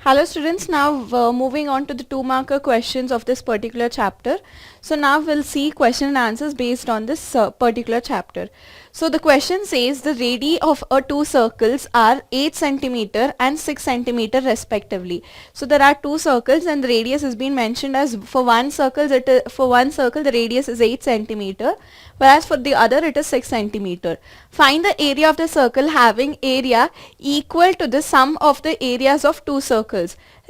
Hello students, now moving on to the 2-marker questions of this particular chapter. So now we'll see question and answers based on this particular chapter. So the question says the radii of two circles are 8 centimeter and 6 centimeter respectively. So there are two circles and the radius has been mentioned as for one circle the radius is 8 centimeter, whereas for the other it is 6 centimeter. Find the area of the circle having area equal to the sum of the areas of two circles.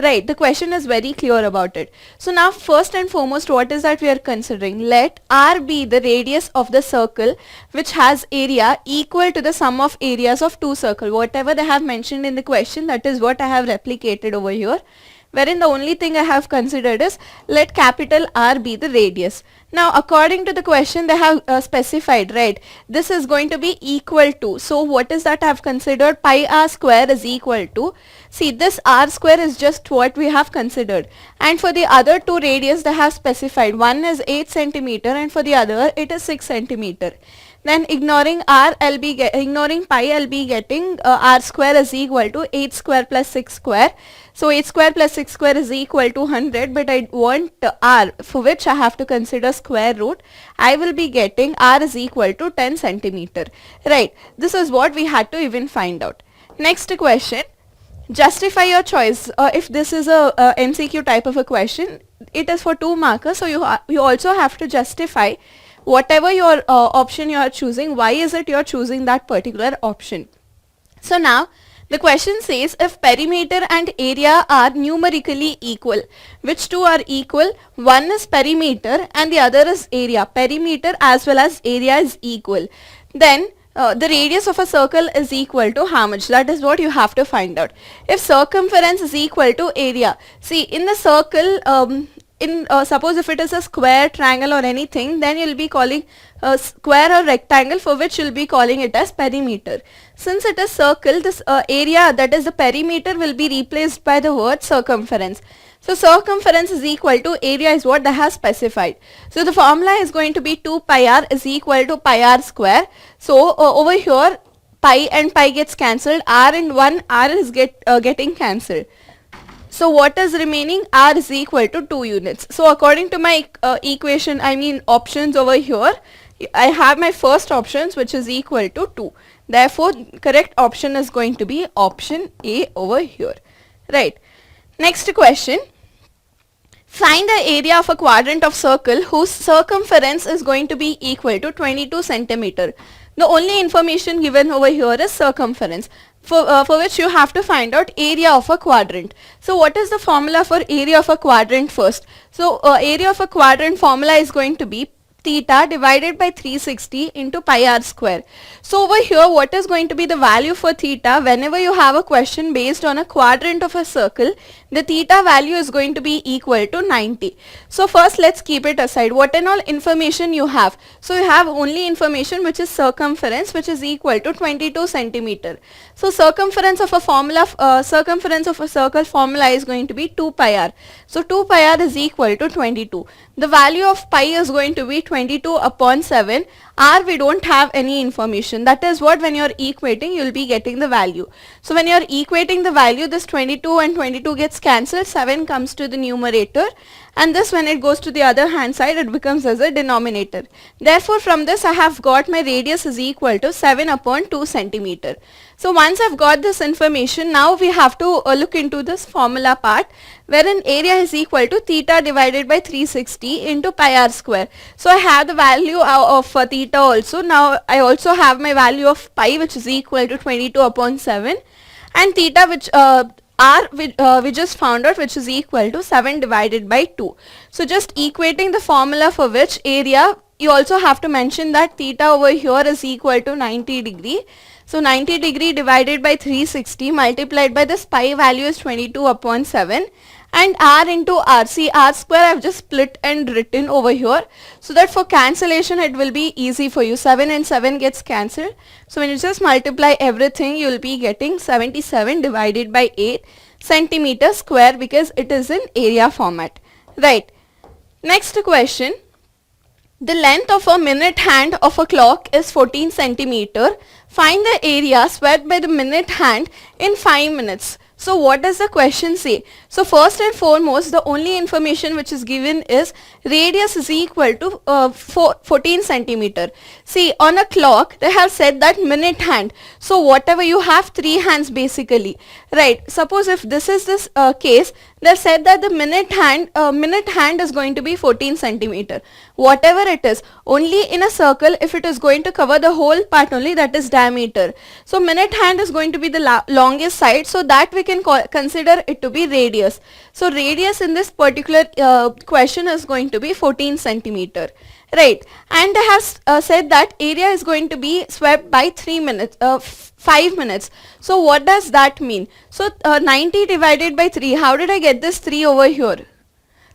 Right, the question is very clear about it. So now first and foremost, what is that we are considering? Let R be the radius of the circle which has area equal to the sum of areas of two circles. Whatever they have mentioned in the question, that is what I have replicated over here, wherein the only thing I have considered is let capital R be the radius. Now according to the question they have specified, right, this is going to be equal to, so what is that I have considered? Pi r square is equal to, see this r square is just what we have considered, and for the other two radius they have specified, one is 8 centimeter and for the other it is 6 centimeter. Then ignoring pi I'll be getting r square is equal to 8 square plus 6 square. So 8 square plus 6 square is equal to 100, but I want r for which I have to consider square root. I will be getting r is equal to 10 centimeter. Right, this is what we had to even find out. Next question, justify your choice. If this is a MCQ type of a question, it is for 2 markers, so you also have to justify whatever your option you are choosing, why is it you are choosing that particular option. So now the question says if perimeter and area are numerically equal, which two are equal? One is perimeter and the other is area. Perimeter as well as area is equal. Then the radius of a circle is equal to how much? That is what you have to find out. If circumference is equal to area, see in the circle, suppose if it is a square, triangle or anything, then you'll be calling square or rectangle, for which you'll be calling it as perimeter. Since it is circle, this area, that is the perimeter, will be replaced by the word circumference. So circumference is equal to area is what they have specified. So the formula is going to be 2 pi r is equal to pi r square. So over here pi and pi gets cancelled, r and 1 r is getting cancelled. So what is remaining? R is equal to 2 units. So according to my equation, I mean options over here, I have my first options which is equal to 2. Therefore correct option is going to be option A over here. Right. Next question. Find the area of a quadrant of circle whose circumference is going to be equal to 22 centimeter. The only information given over here is circumference, for which you have to find out area of a quadrant. So what is the formula for area of a quadrant first? So area of a quadrant formula is going to be theta divided by 360 into pi r square. So over here what is going to be the value for theta? Whenever you have a question based on a quadrant of a circle, the theta value is going to be equal to 90. So first let's keep it aside. What and all information you have? So you have only information which is circumference, which is equal to 22 centimeter. So circumference of a circle formula is going to be 2 pi r. So 2 pi r is equal to 22. The value of pi is going to be 22 upon 7. R we don't have any information. That is what when you are equating you will be getting the value. So when you are equating the value, this 22 and 22 gets cancelled, 7 comes to the numerator, and this when it goes to the other hand side it becomes as a denominator. Therefore from this I have got my radius is equal to 7 upon 2 centimeter. So once I've got this information, now we have to look into this formula part, wherein area is equal to theta divided by 360 into pi r square. So I have the value of theta also. Now I also have my value of pi which is equal to 22 upon 7, and theta which we just found out, which is equal to 7 divided by 2. So just equating the formula for which area, you also have to mention that theta over here is equal to 90 degree. So 90 degree divided by 360 multiplied by this pi value is 22 upon 7, and r into r. See r square I have just split and written over here, so that for cancellation it will be easy for you. 7 and 7 gets cancelled. So when you just multiply everything you will be getting 77 divided by 8 centimeter square, because it is in area format. Right. Next question. The length of a minute hand of a clock is 14 centimeter. Find the area swept by the minute hand in 5 minutes. So what does the question say? So first and foremost, the only information which is given is radius is equal to 14 centimeter. See, on a clock they have said that minute hand. So whatever you have 3 hands basically, right? Suppose if this is this case, they said that the minute hand is going to be 14 centimeter. Whatever it is, only in a circle, if it is going to cover the whole part only, that is diameter. So minute hand is going to be the longest side, so that we can consider it to be radius. So radius in this particular question is going to be 14 centimeter. Right, and they have said that area is going to be swept by 5 minutes. So what does that mean? So 90 divided by 3, how did I get this 3 over here?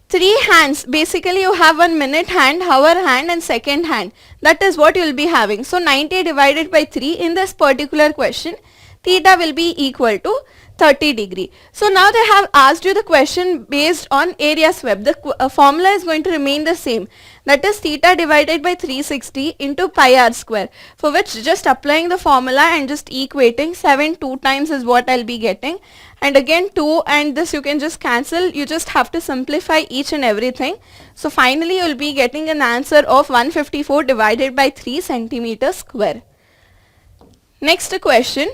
3 hands, basically you have one minute hand, hour hand and second hand. That is what you will be having. So 90 divided by 3 in this particular question, theta will be equal to 30 degree. So now they have asked you the question based on area swept. The formula is going to remain the same. That is theta divided by 360 into pi r square, for which just applying the formula and just equating 7 2 times is what I'll be getting, and again 2 and this you can just cancel. You just have to simplify each and everything. So finally you will be getting an answer of 154 divided by 3 centimeters square. Next question.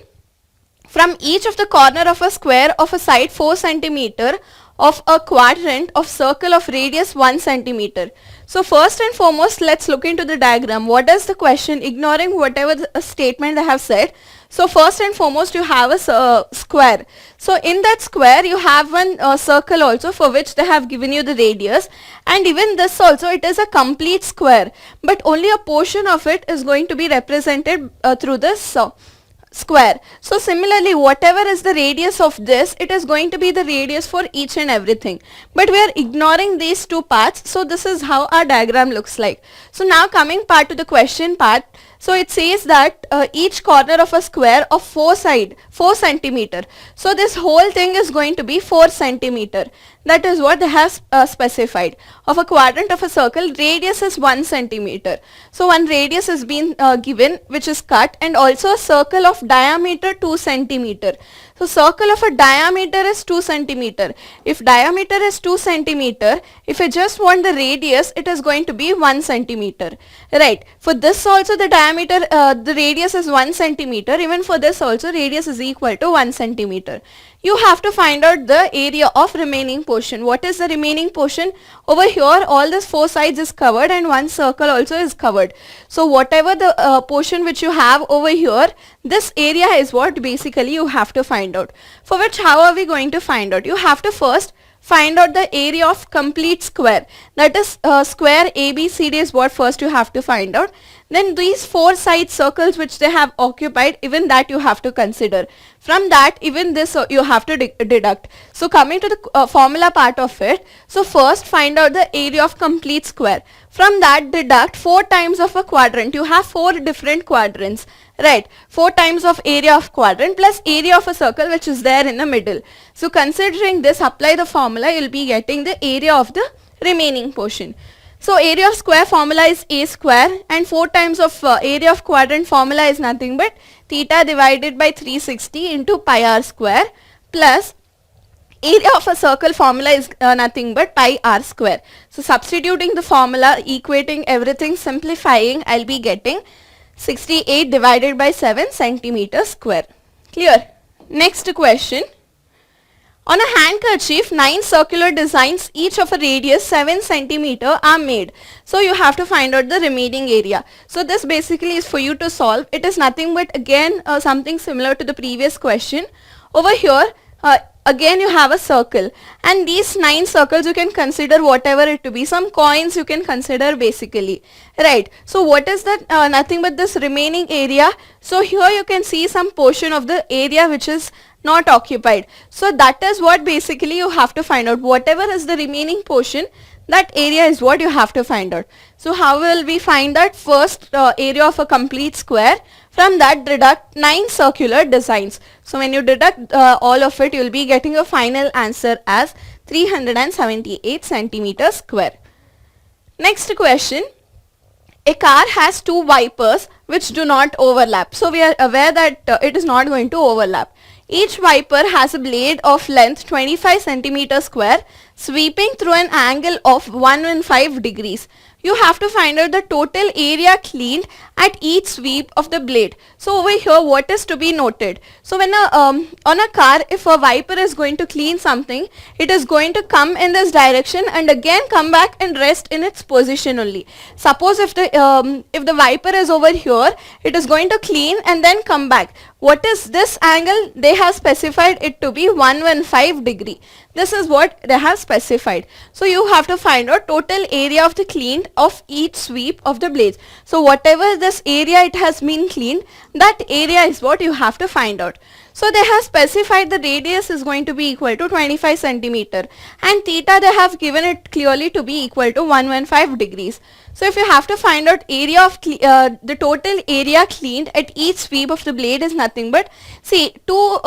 From each of the corner of a square of a side 4 centimeter of a quadrant of circle of radius 1 centimeter. So first and foremost, let's look into the diagram. What is the question? Ignoring whatever the statement I have said. So first and foremost, you have a square. So in that square, you have one circle also, for which they have given you the radius, and even this also, it is a complete square, but only a portion of it is going to be represented through this square. So similarly, whatever is the radius of this, it is going to be the radius for each and everything, but we are ignoring these two parts. So this is how our diagram looks like. So now coming part to the question part. So it says that each corner of a square of 4 centimeter. So this whole thing is going to be 4 centimeter. That is what they have specified. Of a quadrant of a circle, radius is 1 centimeter. So one radius has been given, which is cut, and also a circle of diameter 2 centimeter. So circle of a diameter is 2 centimeter. If diameter is 2 centimeter, if I just want the radius, it is going to be 1 centimeter. Right. For this also the diameter, the radius is 1 centimeter. Even for this also radius is equal to 1 centimeter. You have to find out the area of remaining portion. What is the remaining portion? Over here all this 4 sides is covered and one circle also is covered. So whatever the portion which you have over here, this area is what basically you have to find out. For which, how are we going to find out? You have to first find out the area of complete square. That is square ABCD is what first you have to find out. Then these 4 side circles which they have occupied, even that you have to consider. From that, even this you have to deduct. So coming to the formula part of it, so first find out the area of complete square. From that, deduct 4 times of a quadrant. You have 4 different quadrants, right? 4 times of area of quadrant plus area of a circle which is there in the middle. So considering this, apply the formula, you will be getting the area of the remaining portion. So area of square formula is a square, and 4 times of area of quadrant formula is nothing but theta divided by 360 into pi r square, plus area of a circle formula is nothing but pi r square. So substituting the formula, equating everything, simplifying, I'll be getting 68 divided by 7 centimeter square. Clear? Next question. On a handkerchief, 9 circular designs, each of a radius 7 centimeter are made. So you have to find out the remaining area. So this basically is for you to solve. It is nothing but again something similar to the previous question. Over here, again you have a circle, and these 9 circles you can consider whatever it to be. Some coins you can consider basically, right? So what is that? Nothing but this remaining area. So here you can see some portion of the area which is not occupied. So that is what basically you have to find out. Whatever is the remaining portion, that area is what you have to find out. So how will we find that? First, area of a complete square. From that, deduct 9 circular designs. So when you deduct all of it, you will be getting a final answer as 378 centimeters square. Next question. A car has 2 wipers which do not overlap. So we are aware that it is not going to overlap. Each wiper has a blade of length 25 centimeter square sweeping through an angle of 115 degrees. You have to find out the total area cleaned at each sweep of the blade. So over here what is to be noted? So when on a car, if a wiper is going to clean something, it is going to come in this direction and again come back and rest in its position only. Suppose if the wiper is over here, it is going to clean and then come back. What is this angle? They have specified it to be 115 degree. This is what they have specified. So you have to find out total area of the cleaned of each sweep of the blades. So whatever this area it has been cleaned, that area is what you have to find out. So they have specified the radius is going to be equal to 25 centimeter and theta they have given it clearly to be equal to 115 degrees. So if you have to find out area of the total area cleaned at each sweep of the blade is nothing but, see, two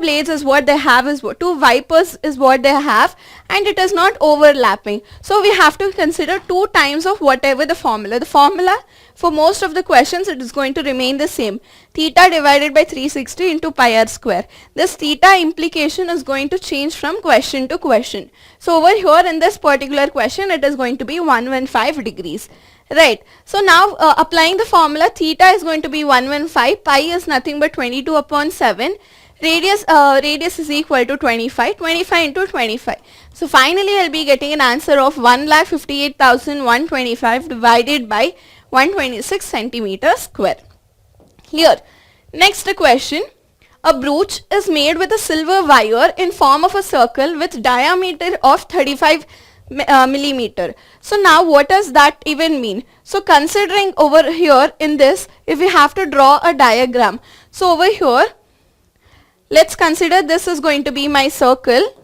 blades is what they have, is what, two wipers is what they have, and it is not overlapping. So we have to consider 2 times of whatever the formula. The formula for most of the questions it is going to remain the same. Theta divided by 360 into pi r square. This theta implication is going to change from question to question. So over here in this particular question it is going to be 115 degrees. Right. So now applying the formula, theta is going to be 115, pi is nothing but 22 upon 7. Radius is equal to 25 into 25. So finally I'll be getting an answer of 1,58,125 divided by 126 centimeter square. Here, next question. A brooch is made with a silver wire in form of a circle with diameter of 35 millimeter. So now what does that even mean? So considering over here in this, if we have to draw a diagram. So over here, let's consider this is going to be my circle.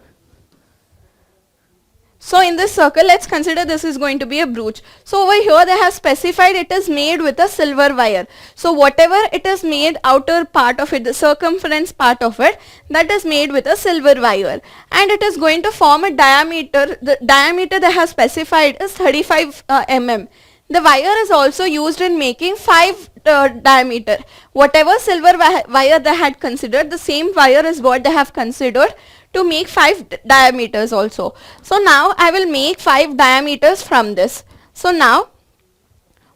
So in this circle, let's consider this is going to be a brooch. So over here they have specified it is made with a silver wire. So whatever it is made, outer part of it, the circumference part of it, that is made with a silver wire. And it is going to form a diameter. The diameter they have specified is 35 mm. The wire is also used in making 5 diameter. Whatever silver wire they had considered, the same wire is what they have considered to make 5 diameters also. So now I will make 5 diameters from this. So now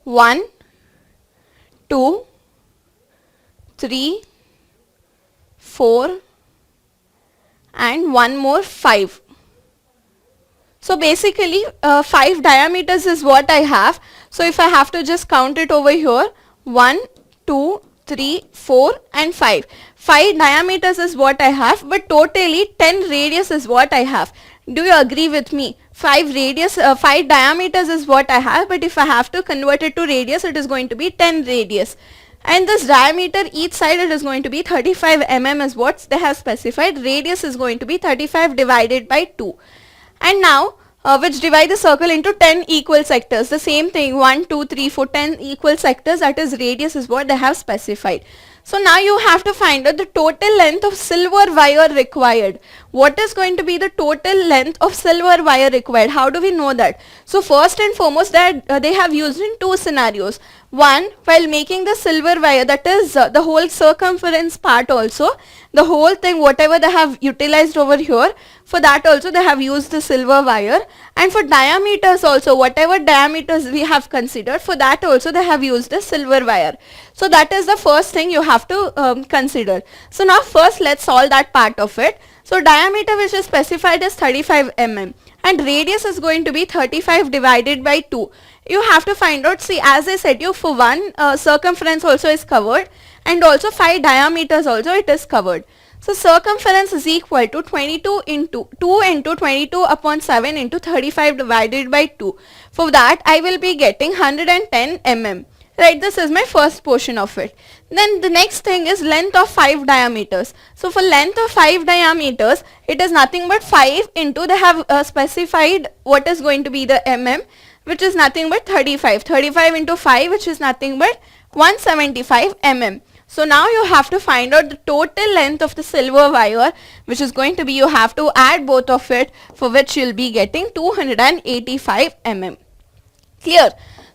1, 2, 3, 4 and one more 5. So basically 5 diameters is what I have. So if I have to just count it over here, 1, 2, 3, 4 and 5. 5 diameters is what I have, but totally 10 radius is what I have. Do you agree with me? 5 diameters is what I have, but if I have to convert it to radius, it is going to be 10 radius. And this diameter, each side it is going to be 35 mm is what they have specified. Radius is going to be 35 divided by 2. And now, which divide the circle into 10 equal sectors. The same thing, 1, 2, 3, 4, 10 equal sectors, that is radius is what they have specified. So now you have to find out the total length of silver wire required. What is going to be the total length of silver wire required? How do we know that? So first and foremost that they have used in 2 scenarios. One, while making the silver wire, that is the whole circumference part also, the whole thing whatever they have utilized over here, for that also they have used the silver wire, and for diameters also, whatever diameters we have considered, for that also they have used the silver wire. So that is the first thing you have to consider. So now first let's solve that part of it. So diameter which is specified as 35 mm and radius is going to be 35 divided by 2. You have to find out, see, as I said you, for one circumference also is covered and also 5 diameters also it is covered. So circumference is equal to 22 into 2 into 22 upon 7 into 35 divided by 2. For that I will be getting 110 mm. Right, this is my first portion of it. Then the next thing is length of 5 diameters. So for length of 5 diameters, it is nothing but 5 into, they have specified what is going to be the mm, which is nothing but 35. 35 into 5, which is nothing but 175 mm. So now you have to find out the total length of the silver wire, which is going to be, you have to add both of it, for which you will be getting 285 mm. Clear?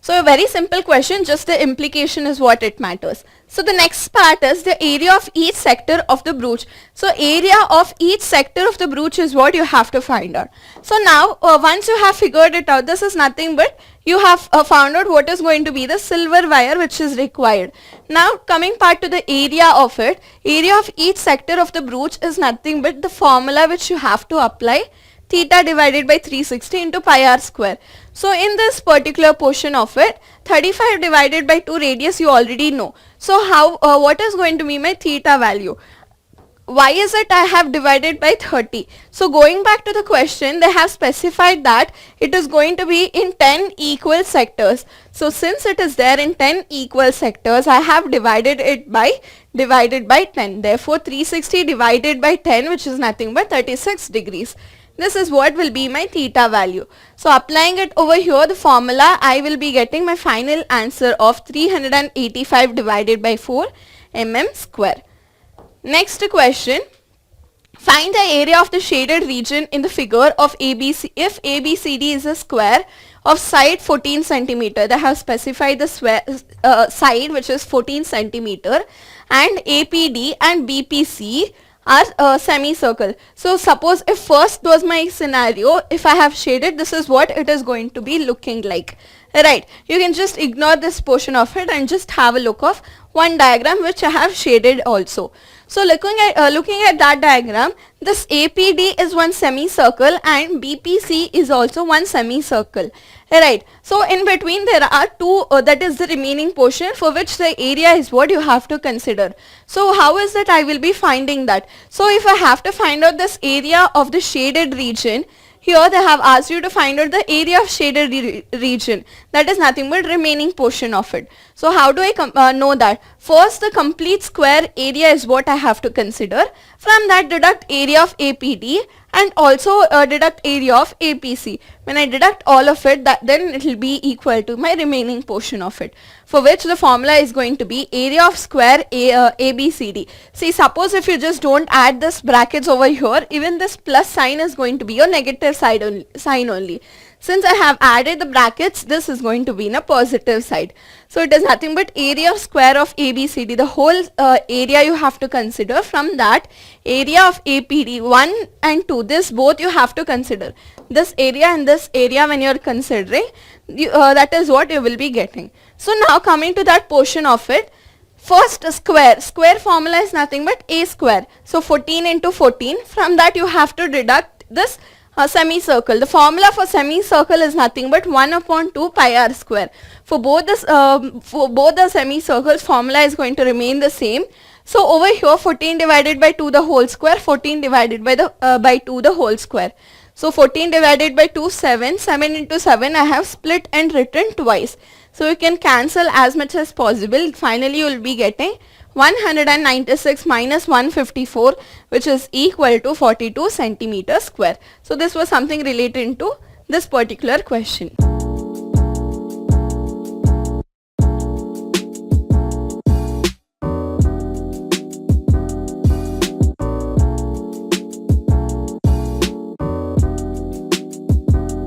So a very simple question, just the implication is what it matters. So the next part is the area of each sector of the brooch. So area of each sector of the brooch is what you have to find out. So now once you have figured it out, this is nothing but you have found out what is going to be the silver wire which is required. Now coming part to the area of it, area of each sector of the brooch is nothing but the formula which you have to apply, theta divided by 360 into pi r square. So in this particular portion of it, 35 divided by 2 radius you already know. So how what is going to be my theta value? Why is it I have divided by 30? So going back to the question, they have specified that it is going to be in 10 equal sectors. So since it is there in 10 equal sectors, I have divided it by 10. Therefore 360 divided by 10, which is nothing but 36 degrees. This is what will be my theta value. So applying it over here, the formula, I will be getting my final answer of 385 divided by 4 mm square. Next question, find the area of the shaded region in the figure of ABC if ABCD is a square of side 14 centimeter. They have specified the side which is 14 centimeter, and APD and BPC are semicircle. So suppose if first was my scenario, if I have shaded, this is what it is going to be looking like. Right, you can just ignore this portion of it and just have a look of one diagram which I have shaded also. So looking at that diagram, this APD is one semicircle and BPC is also one semicircle. Right, so in between there are two, that is the remaining portion for which the area is what you have to consider. So how is that I will be finding that? So if I have to find out this area of the shaded region, here they have asked you to find out the area of shaded region, that is nothing but remaining portion of it. So how do I know that? First, the complete square area is what I have to consider. From that deduct area of APD and also deduct area of APC. When I deduct all of it, then it will be equal to my remaining portion of it, for which the formula is going to be area of square ABCD. See, suppose if you just don't add this brackets over here, even this plus sign is going to be your negative sign only. Since I have added the brackets, this is going to be in a positive side. So it is nothing but area of square of ABCD, the whole area you have to consider. From that, area of APD 1 and 2, this both you have to consider. This area and this area when you are considering, that is what you will be getting. So now coming to that portion of it, first square formula is nothing but a square. So 14 into 14, from that you have to deduct this semicircle. The formula for semicircle is nothing but 1 upon 2 pi r square. For both the semicircles, formula is going to remain the same. So over here 14 divided by 2 the whole square, 14 divided by 2 the whole square. So 14 divided by 2, 7 into 7 I have split and written twice. So you can cancel as much as possible. Finally you will be getting 196 minus 154, which is equal to 42 centimeter square. So this was something related to this particular question.